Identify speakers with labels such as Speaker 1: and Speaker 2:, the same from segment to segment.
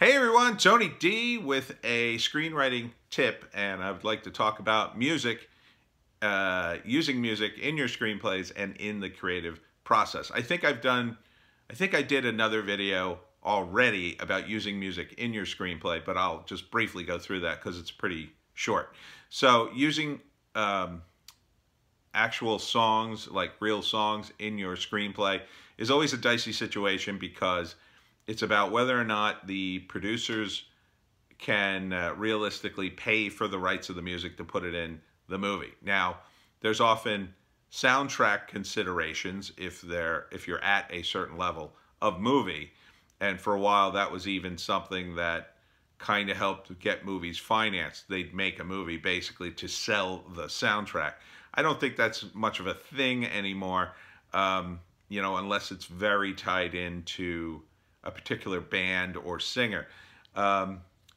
Speaker 1: Hey everyone, Tony D with a screenwriting tip, and I would like to talk about music, using music in your screenplays and in the creative process. I think I did another video already about using music in your screenplay, but I'll just briefly go through that because it's pretty short. So using actual songs, like real songs in your screenplay is always a dicey situation because it's about whether or not the producers can realistically pay for the rights of the music to put it in the movie. Now, there's often soundtrack considerations if you're at a certain level of movie, and for a while that was even something that kind of helped get movies financed. They'd make a movie basically to sell the soundtrack. I don't think that's much of a thing anymore, unless it's very tied into a particular band or singer.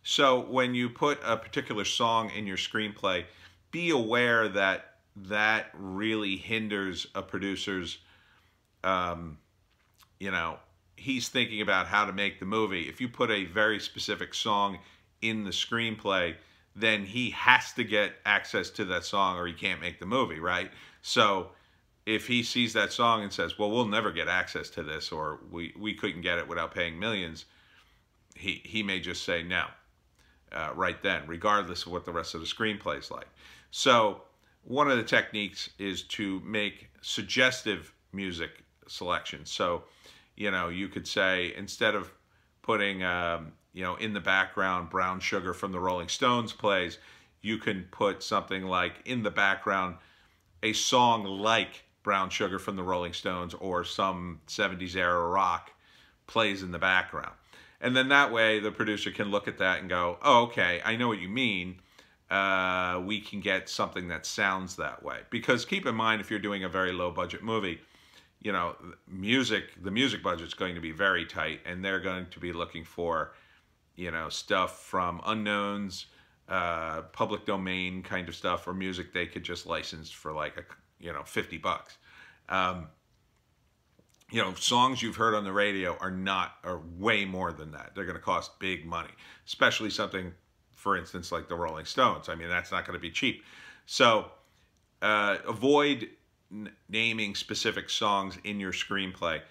Speaker 1: So when you put a particular song in your screenplay, be aware that that really hinders a producer's, he's thinking about how to make the movie. If you put a very specific song in the screenplay, then he has to get access to that song or he can't make the movie, right? So if he sees that song and says, well, we'll never get access to this, or we couldn't get it without paying millions, he may just say no right then, regardless of what the rest of the screenplay is like. So one of the techniques is to make suggestive music selections. So, you could say, instead of putting, in the background, Brown Sugar from the Rolling Stones plays, you can put something like, in the background, a song like Brown Sugar from the Rolling Stones or some 70s era rock plays in the background. And then that way the producer can look at that and go, oh, okay, I know what you mean. We can get something that sounds that way. Because keep in mind, if you're doing a very low budget movie, the music budget's going to be very tight, and they're going to be looking for, stuff from unknowns, public domain kind of stuff, or music they could just license for like $50. Songs you've heard on the radio are way more than that. They're going to cost big money, especially something, for instance, like the Rolling Stones. I mean, that's not going to be cheap. So avoid naming specific songs in your screenplay.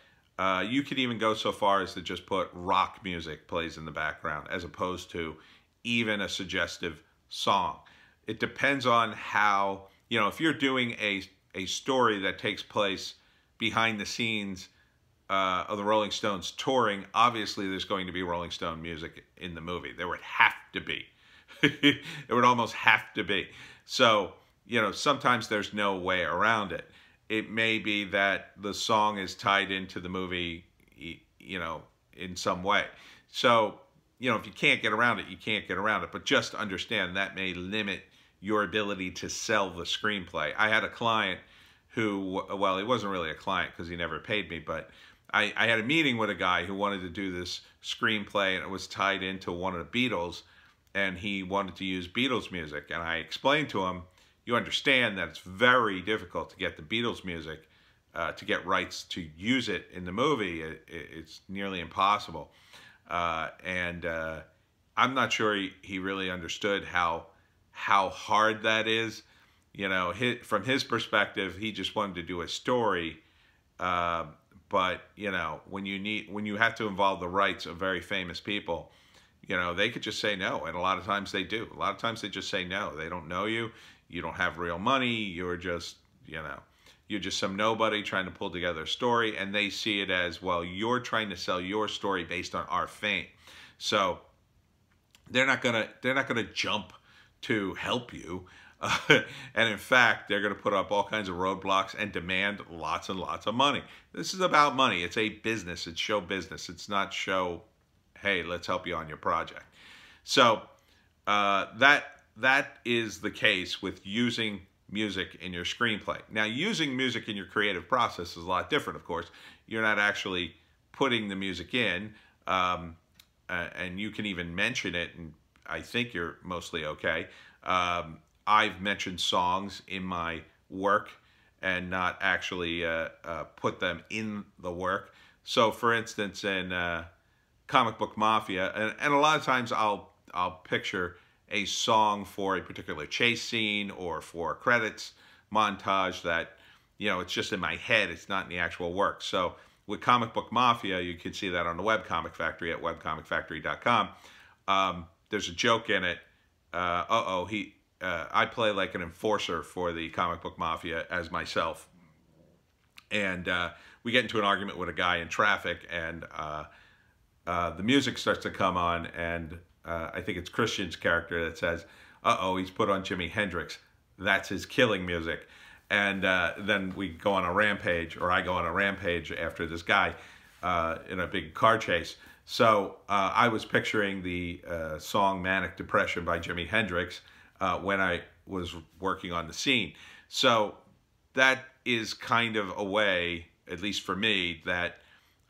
Speaker 1: You could even go so far as to just put rock music plays in the background as opposed to even a suggestive song. It depends on how, if you're doing a story that takes place behind the scenes of the Rolling Stones touring, obviously there's going to be Rolling Stone music in the movie. There would have to be. It would almost have to be. So, sometimes there's no way around it. It may be that the song is tied into the movie, in some way. So, if you can't get around it, you can't get around it. But just understand that may limit your ability to sell the screenplay. I had a client who, well, he wasn't really a client because he never paid me, but I had a meeting with a guy who wanted to do this screenplay, and it was tied into one of the Beatles, and he wanted to use Beatles music. And I explained to him, you understand that it's very difficult to get the Beatles music, to get rights to use it in the movie. It's nearly impossible. And I'm not sure he really understood how hard that is. From his perspective, he just wanted to do a story. But when you have to involve the rights of very famous people, they could just say no, and a lot of times they do. A lot of times they just say no. They don't know you. You don't have real money. You're just, you're just some nobody trying to pull together a story, and they see it as, well, you're trying to sell your story based on our fame. So they're not gonna jump to help you. And in fact, they're going to put up all kinds of roadblocks and demand lots and lots of money. This is about money. It's a business. It's show business. It's not show, hey, let's help you on your project. So that is the case with using music in your screenplay. Now, using music in your creative process is a lot different, of course. You're not actually putting the music in, and you can even mention it, and I think you're mostly okay. I've mentioned songs in my work and not actually put them in the work. So, for instance, in Comic Book Mafia, and a lot of times I'll picture a song for a particular chase scene or for credits montage that, you know, it's just in my head, it's not in the actual work. So with Comic Book Mafia, you can see that on the Webcomic Factory at webcomicfactory.com. There's a joke in it. I play like an enforcer for the Comic Book Mafia as myself. And we get into an argument with a guy in traffic, and the music starts to come on, and I think it's Christian's character that says, he's put on Jimi Hendrix. That's his killing music. And then we go on a rampage, or I go on a rampage after this guy in a big car chase. So I was picturing the song Manic Depression by Jimi Hendrix when I was working on the scene. So that is kind of a way, at least for me, that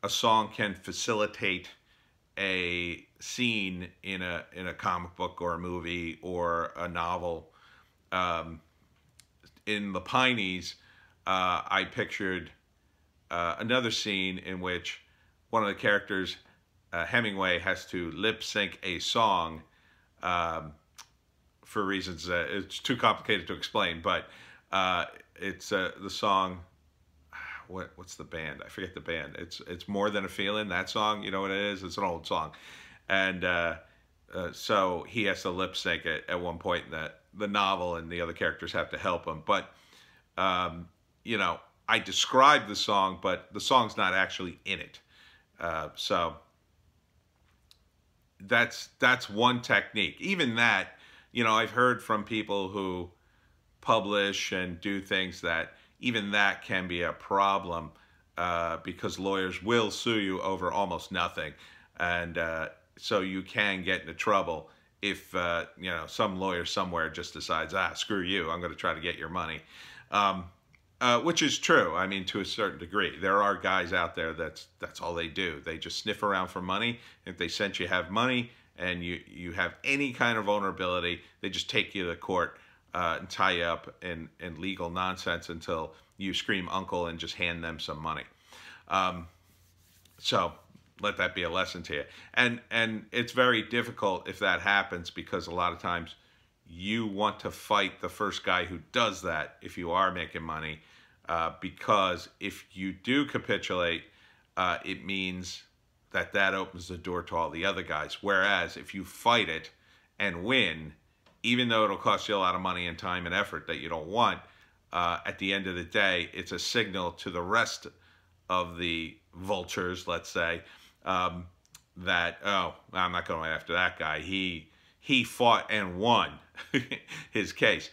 Speaker 1: a song can facilitate a scene in a comic book or a movie or a novel. In The Pineys, I pictured another scene in which one of the characters, Hemingway, has to lip sync a song for reasons it's too complicated to explain, but it's the song. What's the band? I forget the band. It's More Than a Feeling. That song, you know what it is? It's an old song, and so he has to lip sync it at one point in the novel, and the other characters have to help him. But you know, I described the song, but the song's not actually in it. So that's one technique. Even that, you know, I've heard from people who publish and do things that even that can be a problem because lawyers will sue you over almost nothing. And so you can get into trouble if, you know, some lawyer somewhere just decides, screw you, I'm going to try to get your money. Which is true, I mean, to a certain degree. There are guys out there that's all they do. They just sniff around for money. If they sense you have money and you have any kind of vulnerability, they just take you to court and tie you up in legal nonsense until you scream uncle and just hand them some money. So let that be a lesson to you. And it's very difficult if that happens, because a lot of times you want to fight the first guy who does that if you are making money, because if you do capitulate, it means that opens the door to all the other guys. Whereas if you fight it and win, even though it'll cost you a lot of money and time and effort that you don't want, at the end of the day, it's a signal to the rest of the vultures, let's say, that, I'm not going after that guy. He fought and won his case.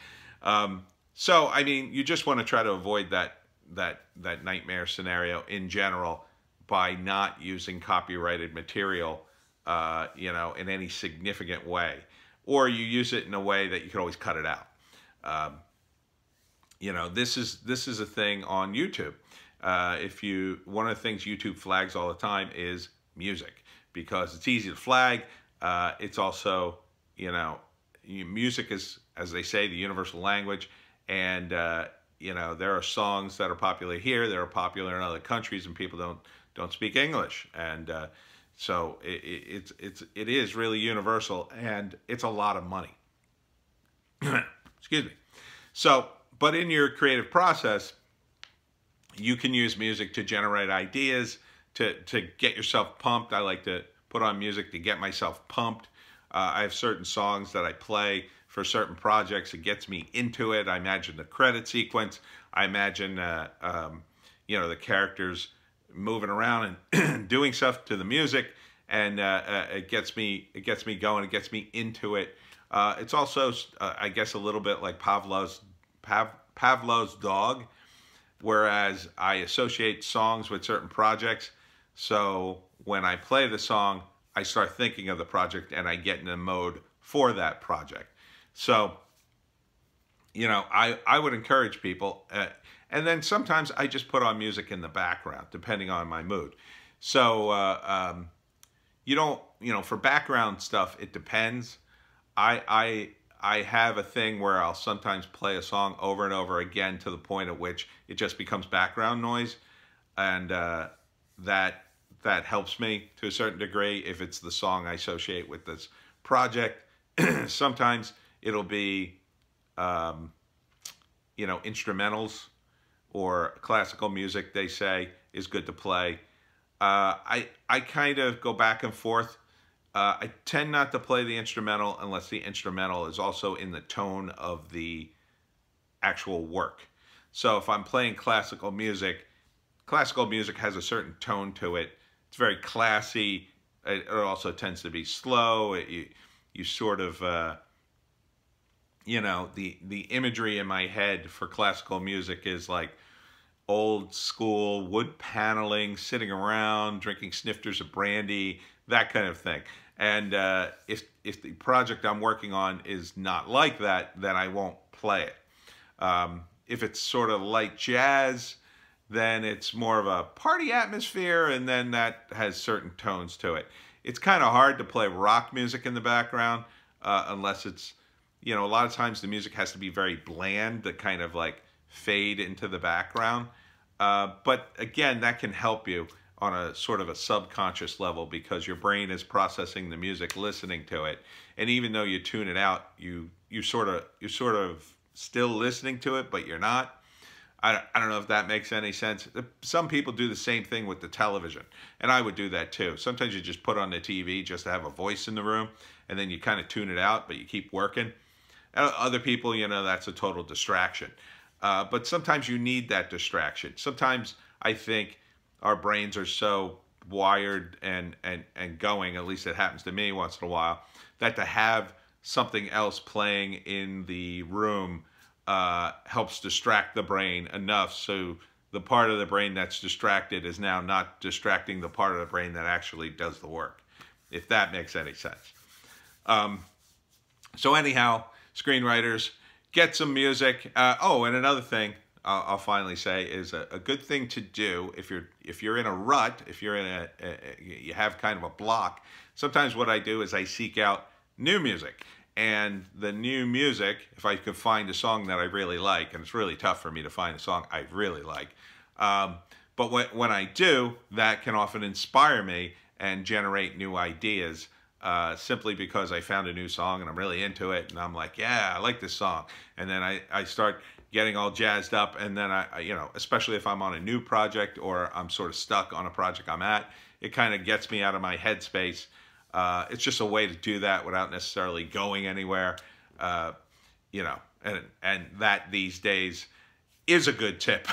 Speaker 1: So, I mean, you just want to try to avoid that nightmare scenario in general by not using copyrighted material, you know, in any significant way. Or you use it in a way that you can always cut it out. You know, this is a thing on YouTube. One of the things YouTube flags all the time is music, because it's easy to flag. It's also, you know, music is, as they say, the universal language. And, you know, there are songs that are popular here, that are popular in other countries, and people don't speak English. And so it is really universal, and it's a lot of money. Excuse me. So, but in your creative process, you can use music to generate ideas, to get yourself pumped. I like to put on music to get myself pumped. I have certain songs that I play for certain projects. It gets me into it. I imagine the credit sequence. I imagine, you know, the characters moving around and doing stuff to the music, and it gets me going. It gets me into it. It's also, I guess, a little bit like Pavlov's dog, whereas I associate songs with certain projects. So when I play the song, I start thinking of the project and I get in a mode for that project. So, you know, I would encourage people, and then sometimes I just put on music in the background, depending on my mood. So, you know, for background stuff, it depends. I have a thing where I'll sometimes play a song over and over again to the point at which it just becomes background noise, and that helps me to a certain degree if it's the song I associate with this project. Sometimes it'll be, you know, instrumentals or classical music, they say, is good to play. I kind of go back and forth. I tend not to play the instrumental unless the instrumental is also in the tone of the actual work. So if I'm playing classical music has a certain tone to it. It's very classy. It also tends to be slow. You sort of, you know, the imagery in my head for classical music is like old school wood paneling, sitting around, drinking snifters of brandy, that kind of thing. And if the project I'm working on is not like that, then I won't play it. If it's sort of light jazz, then it's more of a party atmosphere, and then that has certain tones to it. It's kind of hard to play rock music in the background unless it's, you know, a lot of times the music has to be very bland to kind of like fade into the background. But again, that can help you on a sort of a subconscious level because your brain is processing the music, listening to it. And even though you tune it out, you're sort of still listening to it, but you're not. I don't know if that makes any sense. Some people do the same thing with the television, and I would do that too. Sometimes you just put on the TV just to have a voice in the room, and then you kind of tune it out, but you keep working. Other people, you know, that's a total distraction. But sometimes you need that distraction. Sometimes I think our brains are so wired and going, at least it happens to me once in a while, that to have something else playing in the room helps distract the brain enough so the part of the brain that's distracted is now not distracting the part of the brain that actually does the work, if that makes any sense. So anyhow, screenwriters, get some music. Oh, and another thing I'll finally say is a good thing to do if you're in a rut, if you're in you have kind of a block. Sometimes what I do is I seek out new music. And the new music, if I could find a song that I really like, and it's really tough for me to find a song I really like, but when I do, that can often inspire me and generate new ideas simply because I found a new song and I'm really into it, and I'm like, yeah, I like this song. And then I start getting all jazzed up, and then you know, especially if I'm on a new project or I'm sort of stuck on a project I'm at, it kind of gets me out of my headspace. It's just a way to do that without necessarily going anywhere, you know, and that these days is a good tip.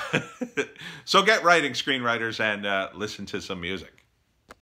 Speaker 1: So get writing, screenwriters, and listen to some music.